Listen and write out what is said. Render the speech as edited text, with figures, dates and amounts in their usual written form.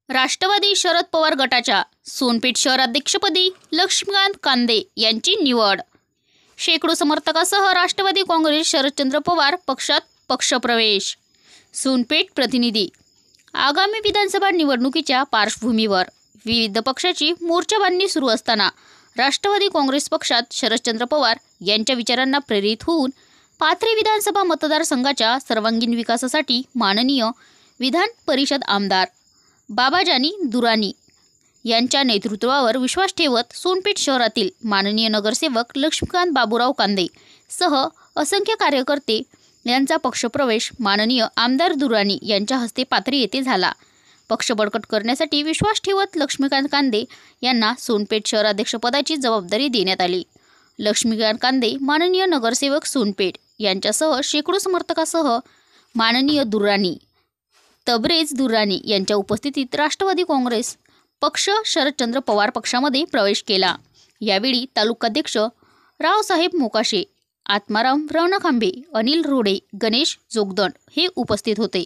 राष्ट्रवादी शरद पवार गटाच्या सोनपेठ शहराध्यक्षपदी लक्ष्मीकांत कांदे यांची निवड। शेकडो समर्थकासह राष्ट्रवादी काँग्रेस शरदचंद्र पवार पक्षात पक्षप्रवेश। सोनपेठ प्रतिनिधी। आगामी विधानसभा निवडणुकीच्या पार्श्वभूमीवर विविध पक्षाची मोर्चाबांधणी सुरू असताना राष्ट्रवादी काँग्रेस पक्षात शरदचंद्र पवार यांच्या विचारांना प्रेरित होऊन पाथरी विधानसभा मतदारसंघाच्या सर्वांगीण विकासासाठी माननीय विधान परिषद आमदार बाबाजानी दुराणी यांच्या नेतृत्वावर विश्वास ठेवत सोनपेठ शहरातील माननीय नगरसेवक लक्ष्मीकांत बाबूराव कांदे सह असंख्य कार्यकर्ते यांचा पक्षप्रवेश माननीय आमदार दुराणी यांच्या हस्ते पाथरी येथे झाला। पक्ष बळकट करण्यासाठी विश्वास ठेवत लक्ष्मीकांत कांदे यांना सोनपेठ शहराध्यक्षपदाची जबाबदारी देण्यात आली। लक्ष्मीकांत कांदे माननीय नगरसेवक सोनपेठ यांच्यासह शेकडो समर्थकासह माननीय दुराणी तबरेज दुराणी यांच्या उपस्थितीत राष्ट्रवादी काँग्रेस पक्ष शरदचंद्र पवार पक्षामध्ये प्रवेश केला। यावेळी तालुकाध्यक्ष रावसाहेब मोकाशे, आत्माराम रवणाखांबे, अनिल रोडे, गणेश जोगदंड हे उपस्थित होते।